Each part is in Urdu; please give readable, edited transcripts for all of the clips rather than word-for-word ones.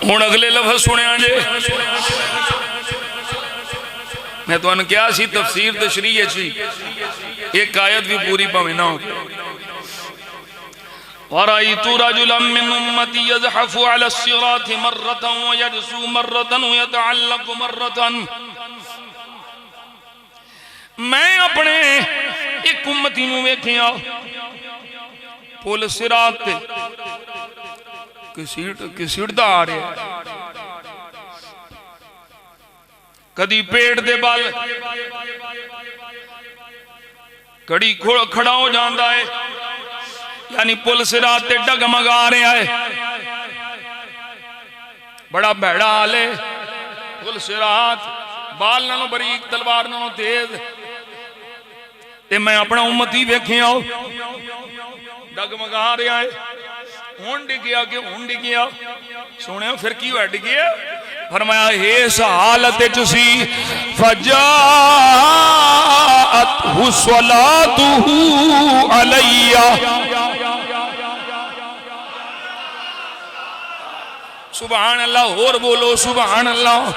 ہوں اگلے لفظ سنیا جے میں تو انہوں کیا سی تفسیر تشریح سی ایک آیت بھی پوری پاویں نہ ہو وَرَأَيْتُ رَجُلًا مِّنْ أُمَّتِي يَزْحَفُ عَلَى الصِّرَاطِ مَرَّةً وَيَجْسُو مَرَّةً وَيَتَعَلَّقُ مَرَّةً میں اپنے ایک امتی نو ویکھیا پل صراط تے کسیڑدا آ رہے کدی پیٹ دے بال کڑی کھڑا ہو جاندا ہے یعنی پل صراط تے ڈگمگا رہا ہے بڑا بھڑا حال ہے پل صراط بال نانو بریک تلوار نانو تیز تے میں اپنا امتی ویکھیا ڈگمگا رہا ہے ہون ڈگیا کہ ہون ڈگیا سونے پھر کیوں ہے ڈگیا فرمایا اس حالت چسی فجاءتہ صلاتہ علیہ سبحان اللہ اور بولو سبحان اللہ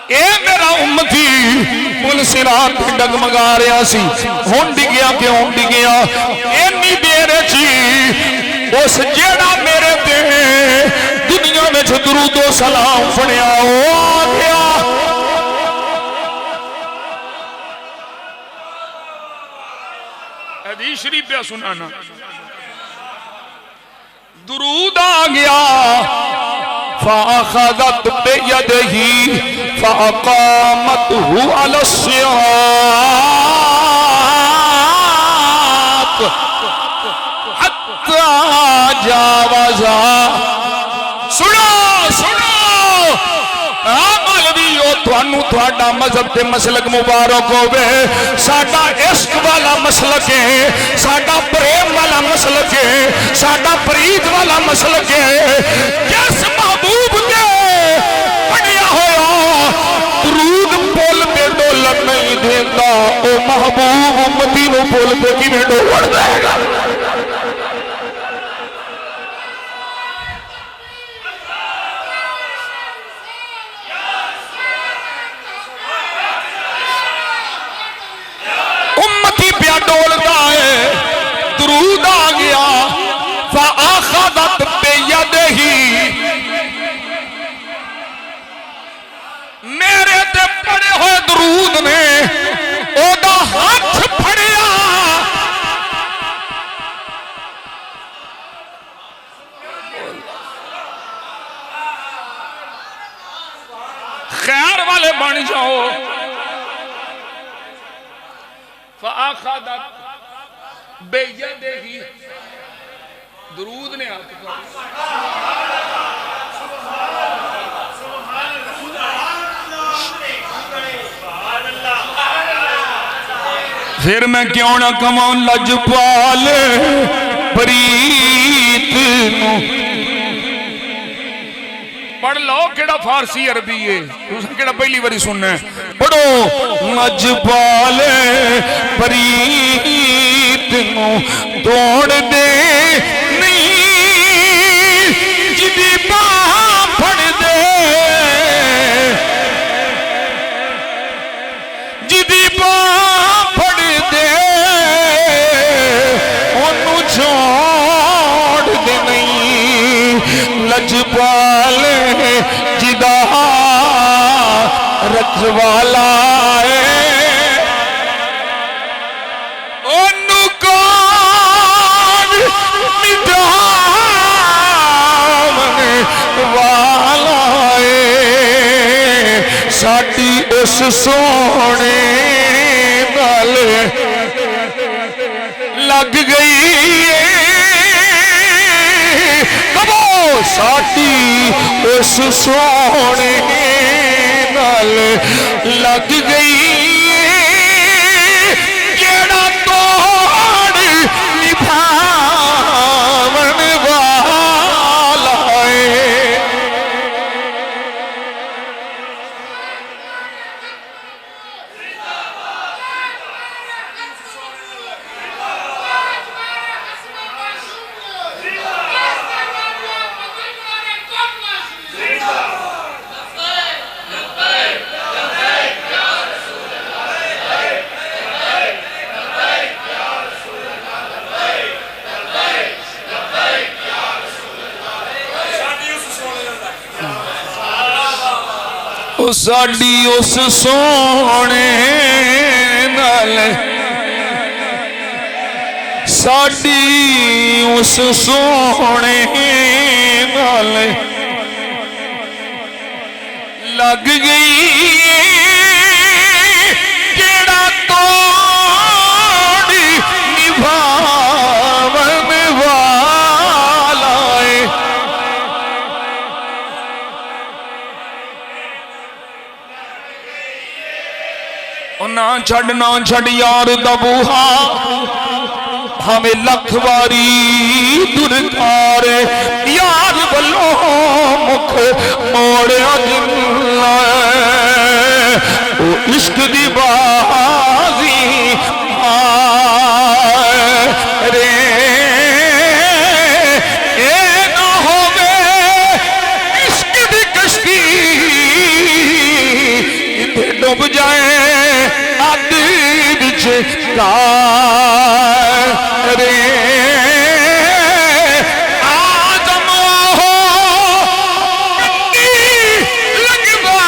اے میرا امتی پل صراط ڈگمگا رہا سی ہون ڈگیا کہ ہون ڈگیا اینی دیر چی اس جیڑا میرے تے دنیا میں درود و سلام پڑھیا وہ آ گیا حدیث شریف پہ سنانا درود آ گیا فَأَخَذَتْ بِيَدِهِ فَأَقَامَتْهُ عَلَى الصِّرَاطِ حَتَّى جَاوَزَا سنو مولویو تھانو تھوڑا مذہب تے مسلک مبارک ہوئے ساڑا عشق والا مسلک ہے ساڑا پریم والا مسلک ہے ساڑا پرید والا مسلک ہے جس محبوب دے پڑھیا ہویا درود پول پہ ڈولن نہیں دیتا او محبوب امتی نو پول پہ کی میں ڈولن دے گا ڈولتا ہے درود آ گیا فَأَخَذَتْ بِيَدِهِ میرے تے پڑے ہوئے درود نے او دا ہاتھ پھڑیا خیر والے بن جاؤ فَآخَذَتْ بِيَدِهِ درود نے آتا پھر میں کیوں نہ کماؤں لجپال پریت نو پڑھ لو کیڑا فارسی عربی ہے تُساں کیڑا پہلی باری سننا ہے پڑھو لجپال پریت نو دوڑ دے نہیں جدی باں پھڑ دے جدی باں پھڑ دے انہوں چھوڑ دے نہیں لجپال جدا رکھوالا ہے انہوں کون مٹاون والا ہے ساڑی اس سونے نال لگ گئی کبو ساڑی اس سونے نال لگ گئی جیڑا توڑ نبھاون والا ہے ساڈی اس سونے نال ساڈی اس سونے نال لگ گئی جیڑا توڑی نبھاون والا ہے نہ چھڑ یار دا بوہا ہمیں لکھ واری درکار یار بلو مکھ موڑیا جنہ او عشق دی بازی رے اے نہ ہوگے عشق دی کشتی اتھے ڈوب جائے آدھی بچ رے آدم ہو کٹی لگوا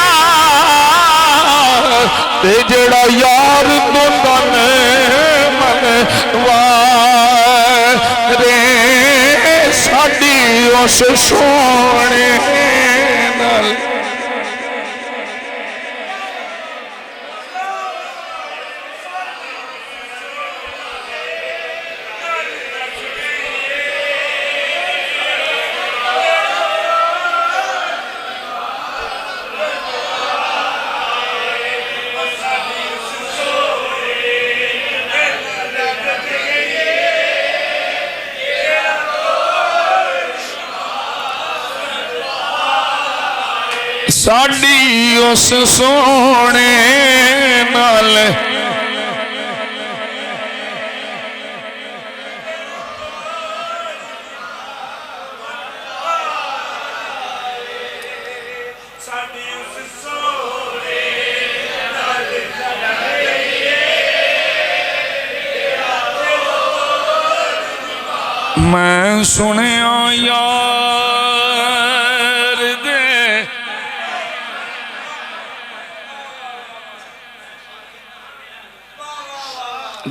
تے جڑا یار دندن منوا رے ساڈی اس سونے نال ساڈی اس سونے نال میں سنیا یار دے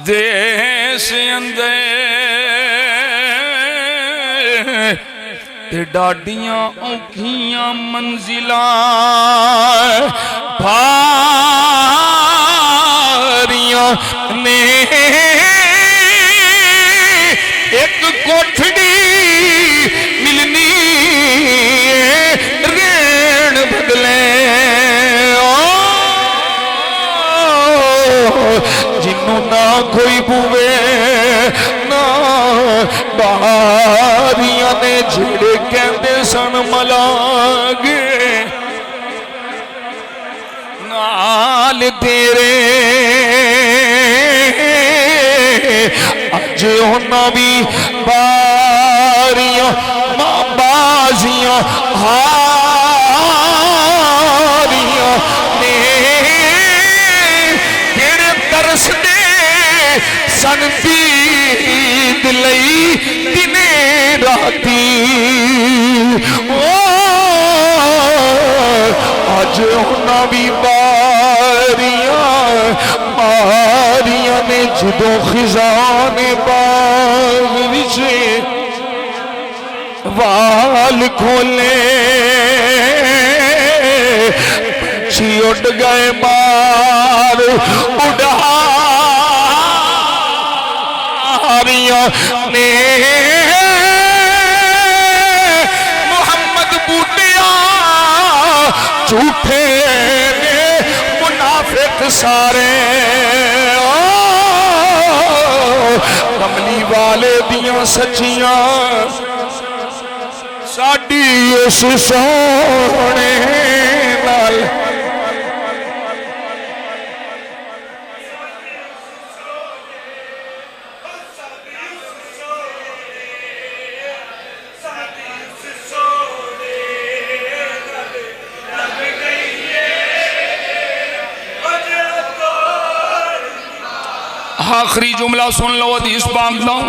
دیس اندے ڈاڈیاں اوکھیاں منزلاں بھاریاں نے ایک کوٹھڑی ملنی رین بدلے جنوں نہ کوئی بوے نہ باریاں نے جھڑے کہندے سن ملاگے نال تیرے اج ہونا بھی باریاں ماں بازیاں ہاریاں نے جڑے ترس دے سن دید لئی دنے راتی اج ہونا بھی باریاں ماریاں نے جدوں خزان باغ وچ وال کھولے پنچھی اڑ گئے بار اڑاریاں نے محمد بوٹیا جھوٹے نے منافق سارے کملی والے دیاں سچیاں ساڈی اس سونے نال آخری جملہ سن لو حدیث پاک دا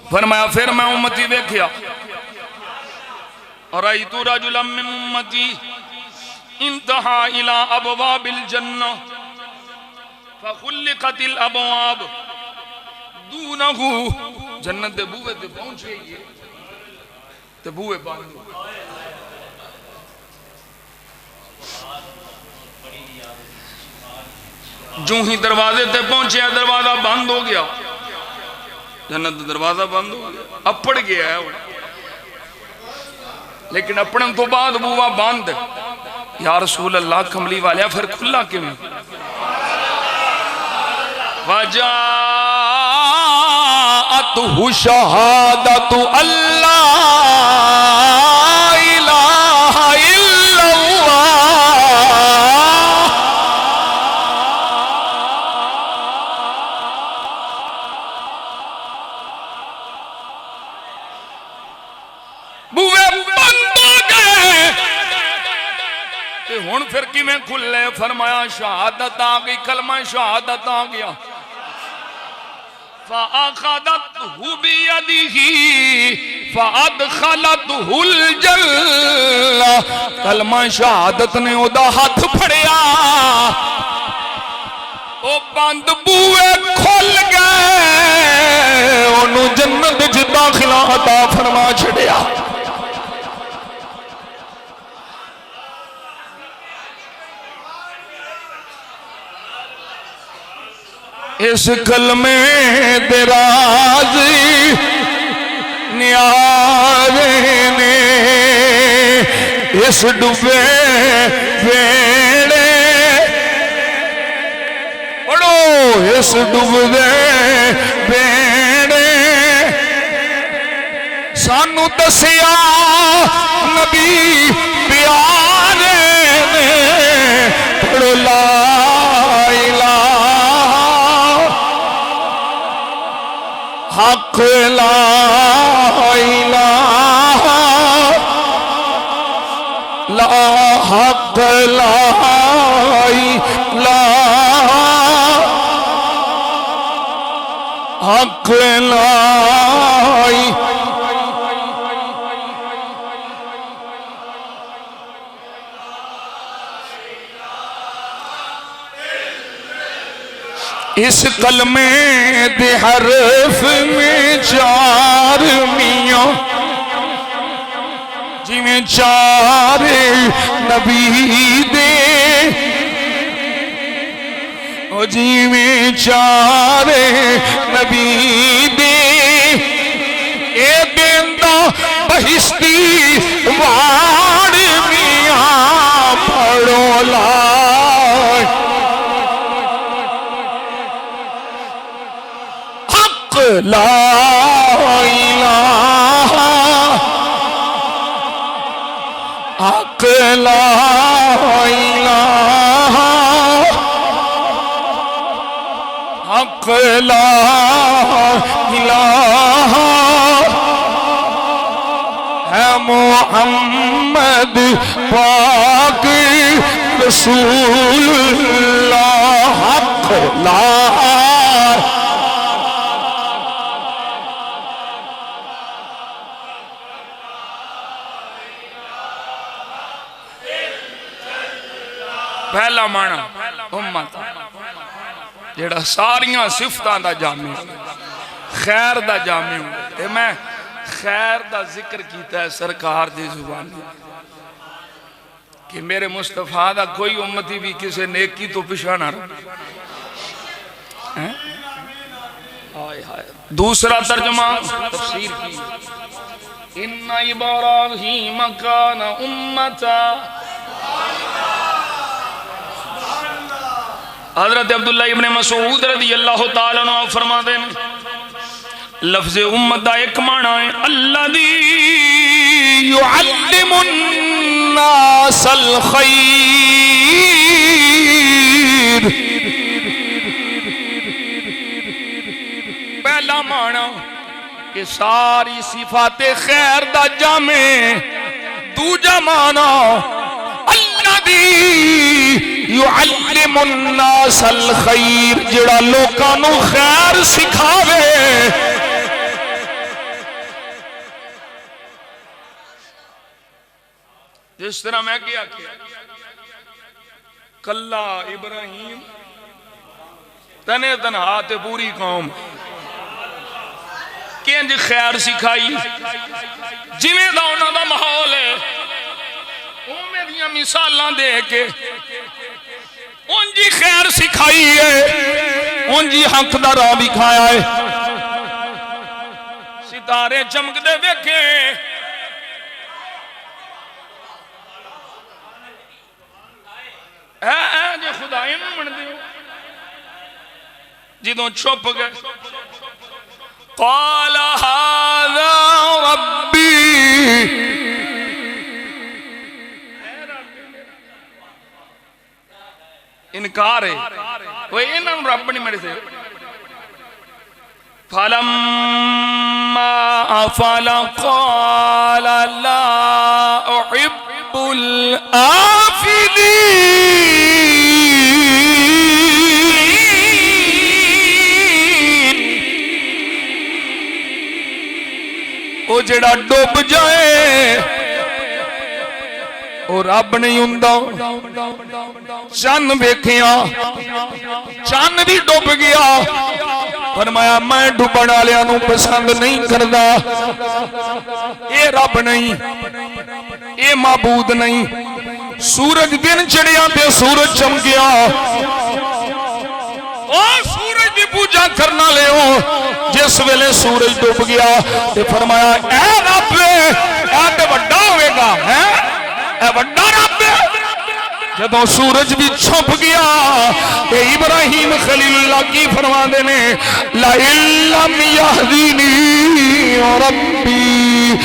فرمایا پھر میں امتی دیکھیا اور رأیتو رجلا من امتی انتہا الى ابواب الجنہ فخلقت الابواب دونہو، جنت دے بوئے تے پہنچے گئے تے بوئے بند ہو گئے۔ جو ہی دروازے تے پہنچے دروازہ بند ہو گیا، جنت دروازہ بند ہو گیا، اپڑ گیا ہے لیکن اپنے تو بعد بوا بند۔ یا رسول اللہ کملی والیا پھر کھلا کیوں؟ وَجَاءَتْهُ شَهَادَةُ اللَّهِ إِلَهَ إِلَّا اللَّهِ، بوئے بند ہو گئے تے ہون پھر کی میں کھلے؟ فرمایا شہادت آگئی، کلمہ شہادت آگیا۔ فَأَخَذَتْهُ بِيَدِهِ فَأَدْخَلَتْهُ الْجَنَّةَ، کلمہ شہادت نے ادا ہاتھ پھڑیا، او بند بوئے کھل گئے، انہوں جنت وچ داخلہ عطا فرما چھڑیا۔ اس کلمے دے راز نیارے نے اس ڈوبے ویڑے، پڑھو اس ڈوبے ویڑے سانو دسیا نبی پیارے نے، پڑھو لا الہ حق لا الہ لا حق لا الہ حق لا اس کلمے دے حرف میں چار میاں، جی میں چار نبی دے، جی میں چار نبی دے، اے دیندہ بہشتی وار میاں، پڑھو لا لا الہ حق لا الہ حق لا الہ ہے محمد پاک رسول اللہ، حق لا پہلا معنی امت جیڑا ساریاں صفتاں دا جامع خیر دا جامع، تے میں خیر دا ذکر کیتا ہے سرکار دی زبان کہ میرے مصطفیٰ دا کوئی امتی بھی کسے نیکی تو پیچھے نہ رہا۔ دوسرا ترجمہ تفسیر کی، ان ابراہیم کان امتا، حضرت عبداللہ ابن مسعود رضی اللہ تعالیٰ عنہ فرما دیں لفظ امت دا ایک معنی ہے الذی یعلم الناس الخیر، پہلا معنی کہ ساری صفات خیر دا جامع، دوجا معنی الذی یعلم الناس الخیر، جڑا لوکانو خیر سکھاوے۔ جس طرح میں کیا کلا ابراہیم تنے تنہا تے پوری قوم کینج خیر سکھائی جویں دا انہاں دا ماحول ہے اوویں دیاں مثالاں دے کے انجی خیر سکھائی ہے انجی حق دا راہ دکھایا ہے ستارے چمک دے ویکھے جے خدای نوں من دیو جدوں چھپ گئے قال هذا ربی انکار ہے وہ انہاں رب نہیں مڑے سے فلما افل قال لا احب الآفلین وہ جڑا ڈوب جائے اور رب نہیں ہوندا چند ویکھیا چند بھی ڈوب گیا فرمایا میں ڈوبن والیاں نوں پسند نہیں کردا اے رب نہیں اے معبود نہیں سورج دن چڑھیا تے سورج چمکیا او سورج دی پوجا کرنا لے ہو جس ویلے سورج ڈوب گیا تے فرمایا اے رب اے تے بڑا ہوئے گا اے بڑا رب جدوں سورج بھی چھپ گیا تے ابراہیم خلیل اللہ کی فرما دینے لَئِن لَّمْ يَهْدِنِي رَبِّي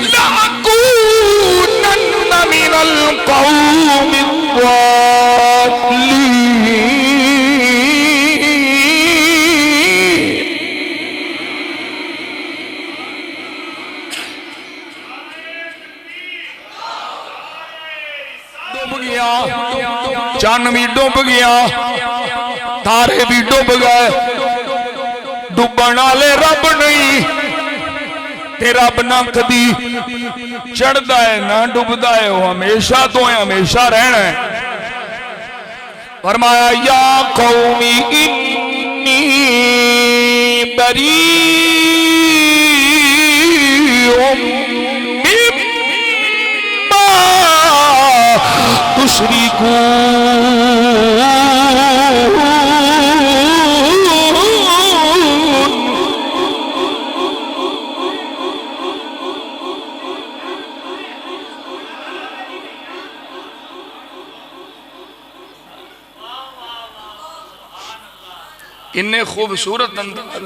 لَأَكُونَنَّ مِنَ الْقَوْمِ الضَّالِّينَ چاند بھی ڈوب گیا تارے بھی ڈوب گئے ڈوبن والے رب نہیں تے رب نہ کدی چڑھدا ہے نہ ڈوبدا ہے وہ ہمیشہ تو ہے ہمیشہ رہنا ہے فرمایا یا قومی انی بریء مما تشركون انہیں خوبصورت انداز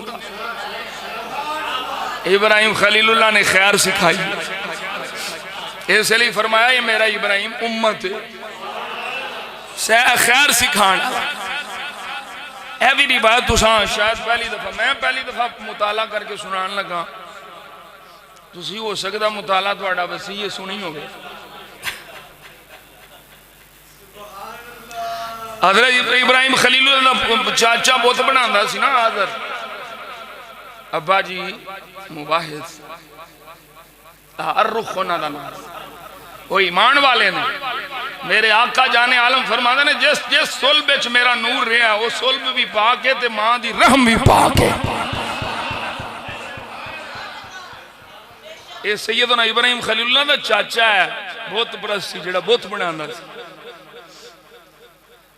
ابراہیم خلیل اللہ نے خیر سکھائی اس لیے فرمایا یہ میرا ابراہیم امت خیر سکھانا اے بھی روایت تساں شاید پہلی دفعہ میں پہلی دفعہ مطالعہ کر کے سنان لگا تسی ہو سکتا مطالعہ تھوڑا وسیع یہ سنی ہوگی حضرت ابراہیم خلیل اللہ چاچا بہت بنانا سی نا حضرت ابا جی مباحث تعرخ ہونا دا نام وہ ایمان والے نے میرے آقا جانے عالم فرماتا نے جس صلب وچ میرا نور رہا وہ صلب بھی پاک ہے تے ماں دی رحم بھی پاک ہے اے سیدنا ابراہیم خلیل اللہ دا چاچا ہے بہت پرستی جڑا بہت بنانا سی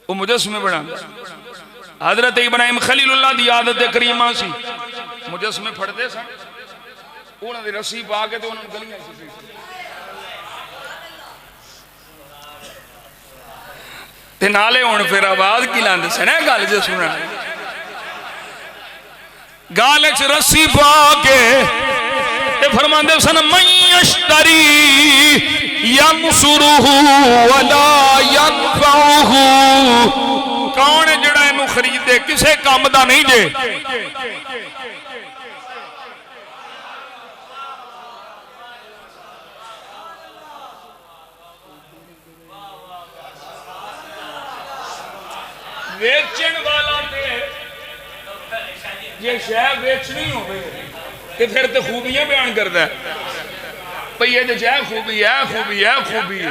وہ مجسمے بنانا حضرت ابراہیم خلیل اللہ دی عادت کریمہ سی مجسمے پھڑتے سن انہوں نے رسی پا کے تو انہوں نے گلیاں سی تے نالے ہون پھر آواز کی لاندے سے نا گال جے سننا گالے چھ رسی پا کے تے فرماندے سن من یشتری ینصرہ ولا ینفعہ کون جڑا انہوں خریدے کسے کام دا نہیں جے ویچن والا تے یہ شاہ ویچنی ہو گئے کہ پھر تے خوبیاں بیان کرتا ہے بھئی یہ جو جائے خوبی ہے خوبی ہے خوبی ہے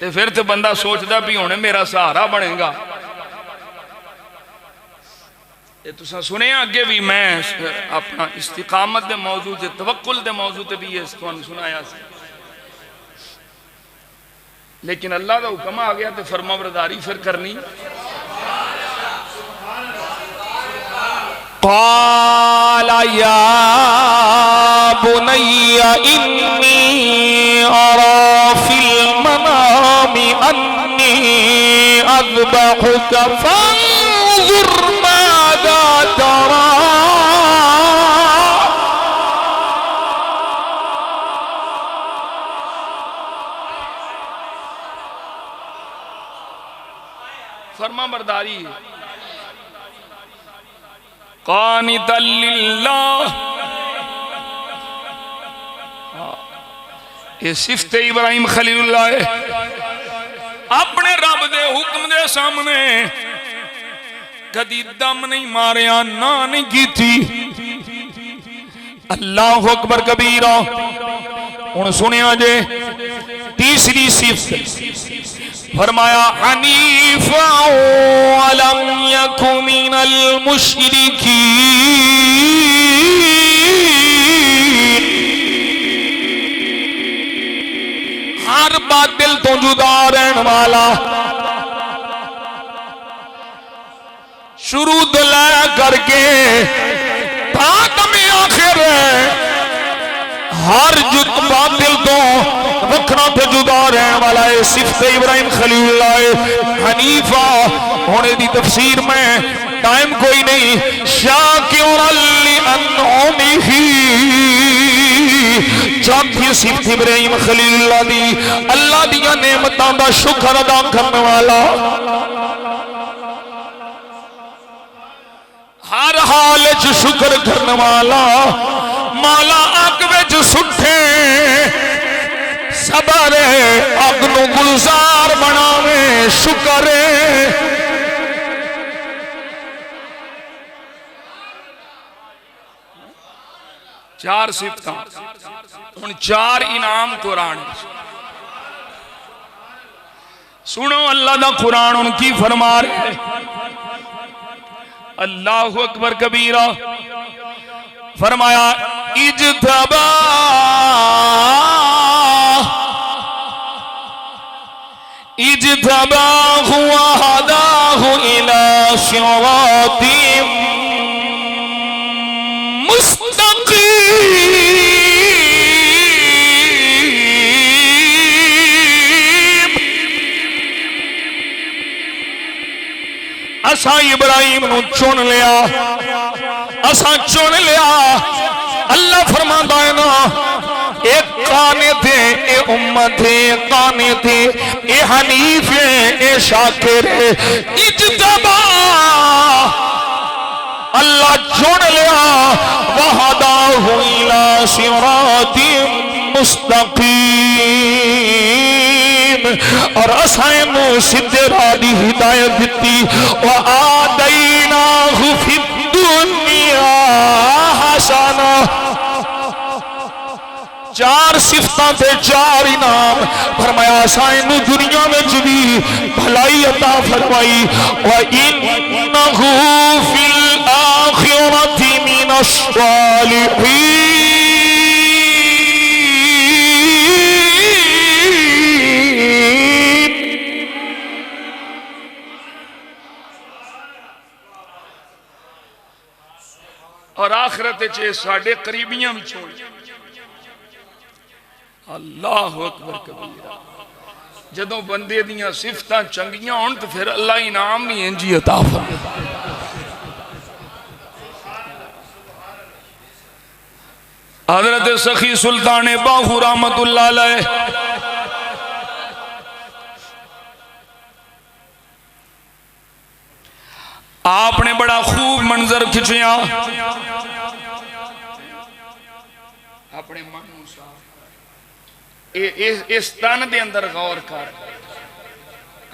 تے پھر تے بندہ سوچدا بھی ہونے میرا سہارا بنے گا. یہ تساں سنے اگے بھی میں اپنا استقامت دے موضوع تے توکل دے موضوع تے بھی یہ تانوں سنایا سی. لیکن اللہ دا حکم آ گیا تے فرما برداری پھر کرنی. قال يا بني إني أرى في المنام أني أذبحك فانظر ماذا ترى. فرما برداری قانتا للہ. یہ صفت ابراہیم خلیل اللہ ہے. اپنے رب دے حکم دے سامنے کدی دم نہیں ماریا نہ نہیں کی تھی. اللہ اکبر کبیرہ. ہن سنیا جے تیسری صفت فرمایا حنیفا ولم یک من المشرکین. ہر باطل تو جدا رہن والا شروع دلائے کر کے تا دم آخر ہر جت باطل تو وکھرا تے جدا رہن والا ہے. صفت ابراہیم خلیل اللہ حنیفہ. ہونے دی تفسیر میں ٹائم کوئی نہیں. شاکرا لانعمہ. چوتھی صفت ابراہیم خلیل اللہ دی اللہ دیاں نعمتاں دا شکر ادا کرنے والا. ہر حال وچ شکر کرنے والا. مولا اگ وچ سٹھے صبر اگ نو گلزار بناوے شکر. چار صفتاں ہن چار انعام قرآن. سنو اللہ دا قرآن ان کی فرما رہے. اللہ اکبر کبیرہ. فرمایا اجتبا اجتباہ وہداہ الى صراط مستقیم. اساں ابراہیم نو چن لیا. اساں چن لیا. اللہ فرماتا ہے نا ایک قانت ہے، اے امت ہے، قانت ہے، اے حنیف ہے، اے شاکر ہے. اجتبا اللہ چن لیا. وہداہ الی صراط مستقیم. اور اسائنو سدھے راہ دی ہدایت دیتی. وآتیناہ فی الدنیا حسنہ. چار صفتاں تے چار انعام. فرمایا اسائنو دنیا میں بھی بھلائی عطا فرمائی. وَإِنَّهُ فِي الْآخِرَةِ مِنَ الصَّالِحِينَ. اور آخرت چے ساڑے قریبیاں وچوں. اللہ اکبر کبیرہ. جدوں بندے دیاں صفتاں چنگیاں ہون تو پھر اللہ انعام نہیں انجی عطا فرمائے. حضرت سخی سلطان باہو رحمت اللہ علیہ آپ نے بڑا خوب منظر کھچیا. اپنے من اس تن دے اندر غور کر.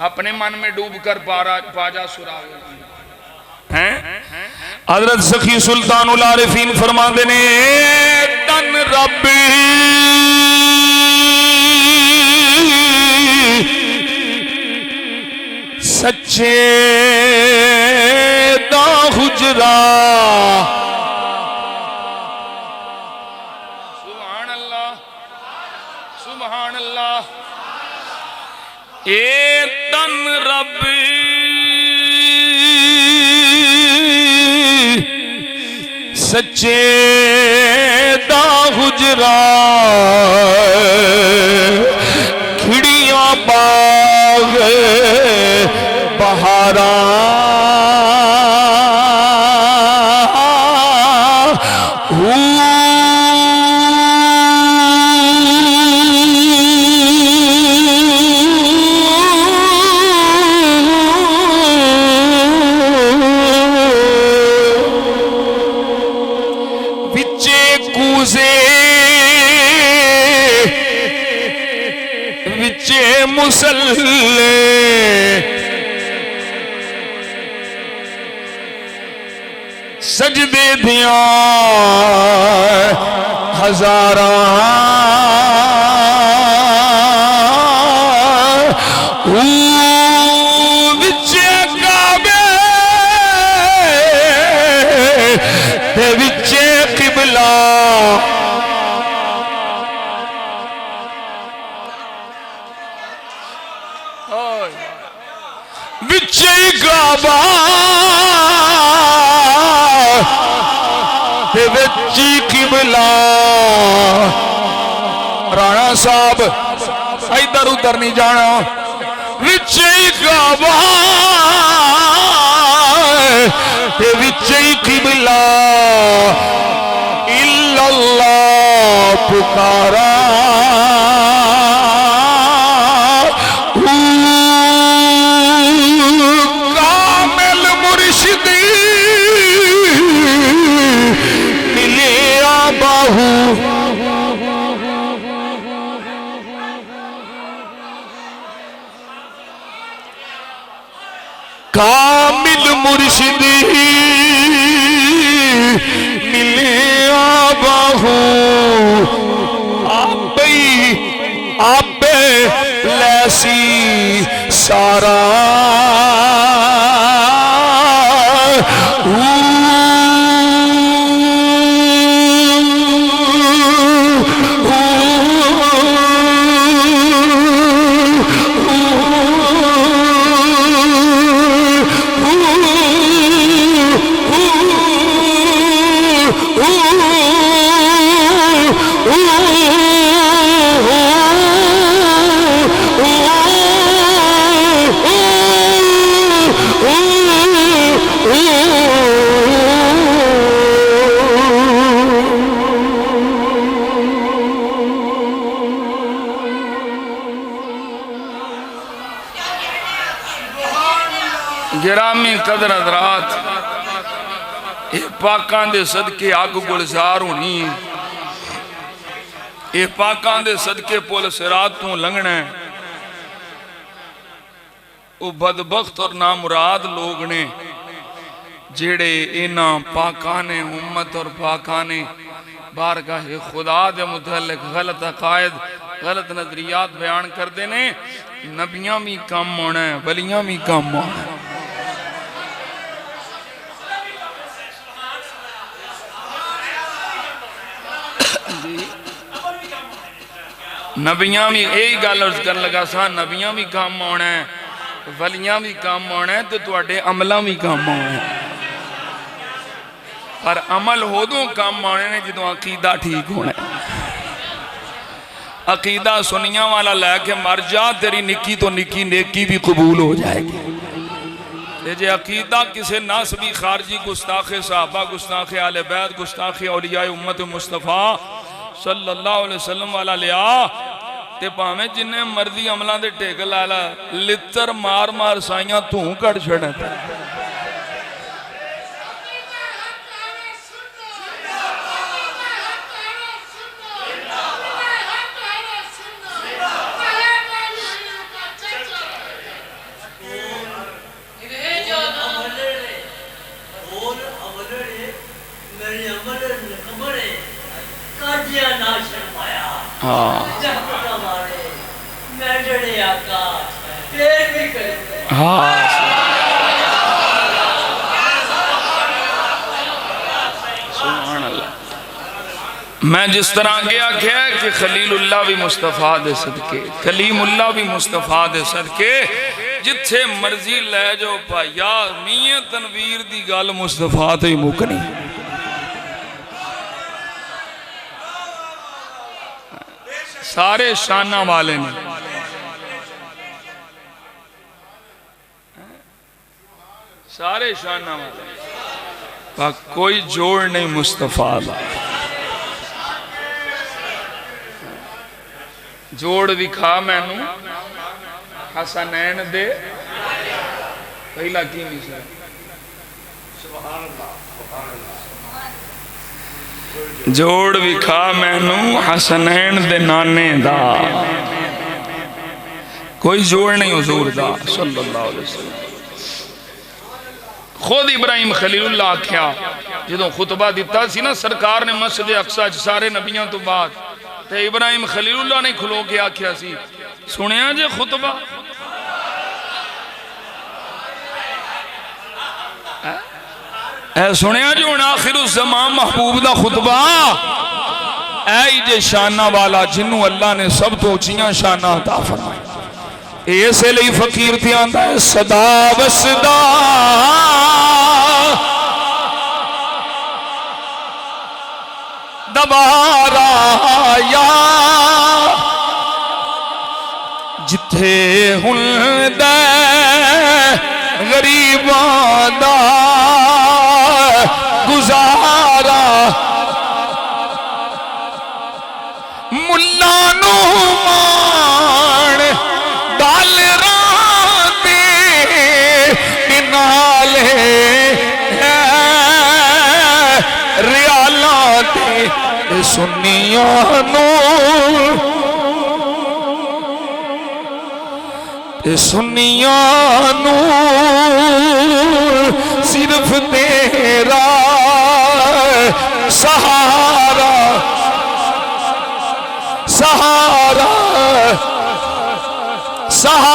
اپنے من میں ڈوب کر باجا سراغ. حضرت سخی سلطان العارفین فرماندے نے تن رب سچے دا حجرا سبحان اللہ سبحان اللہ اے تن رب سچے دا حجرا کھڑیاں باغ بہارا مسلے سجدے دیاں ہزاراں وچے کعبے تے وچے قبلہ وچے کعبہ تے وچی قبلہ رانا صاحب ادھر ادھر نہیں جانا وچے کعبہ تے وچے قبلہ الا اللہ پکارا کامل مرشدی ملے آباہو آپ لیسی سارا گرامی قدر حضرات اے پاکان دے صدقے آگ گلزار ہونی اے پاکان دے صدقے پول سرات تو لنگنا ہے او بدبخت اور نامراد لوگ نے جیڑے اینا پاکان امت اور پاکان بارگاہ خدا دے متعلق غلط عقائد غلط نظریات بیان کر دینے نبیاں بھی کم ہونا ہے ولیاں بھی کم ہونا ہے نبیاں بھی یہی گل عرض کرنے لگا سا نبیاں بھی کام ہونا ہے ولیاں بھی کام ہونا ہے تو تواڈے عملاں بھی کام ہونا ہے پر عمل ہو دوں کام ہونے نے جدوں عقیدہ ٹھیک ہونا ہے عقیدہ سنیاں والا لے کے مر جا تیری نکی تو نکی نیکی بھی قبول ہو جائے گی جے عقیدہ کسے ناسبی خارجی گستاخ صحابہ گستاخ آل بیت گستاخ اولیاء امت مصطفیٰ صلی اللہ علیہ وسلم والا لیا تے پاہمیں جنہیں مرضی عملہ دے ٹیکل آلا لتر مار مار سائیاں توں کٹ چھڑے تھے ہاں میں جس طرح گیا کیا کہ خلیل اللہ بھی مصطفیٰ دے صدقے، کلیم اللہ بھی مصطفیٰ دے صدقے، جتھے مرضی لے جو پایا میاں تنویر دی گل مصطفیٰ تے ہی مکنی۔ سارے شانہ والے نے، سارے شانہ والے، کوئی جوڑ نہیں مصطفیٰ دا۔ جوڑ دکھا میں نو حسنین دے پہلا کی مثال، جوڑ دکھا میں نو حسنین دے نانے دا، کوئی جوڑ نہیں حضور دا صلی اللہ علیہ وسلم۔ خود ابراہیم خلیل اللہ آکھیا جدوں خطبہ دیتا سی نا سرکار نے مسجد اقصی سارے نبیوں تو بعد، تے ابراہیم خلیل اللہ نے کھلو کے آکھیا سی سنیا جے خطبہ، اے سنیا جو ان آخر الزمان محبوب دا خطبہ، اے جے شانہ والا جنہوں اللہ نے سب تو چیاں شانہ عطا فرمائے۔ ایسے لئی فقیر تھی آندہ ہے صدا وصدا دوبارہ آیا جتھے ہن دے غریباں دا گزارا، ملا نو مان ڈالراں دے نالے ریالاں تے سنیاں نو سنیاں نو صرف تیرا سہارا سہارا سہارا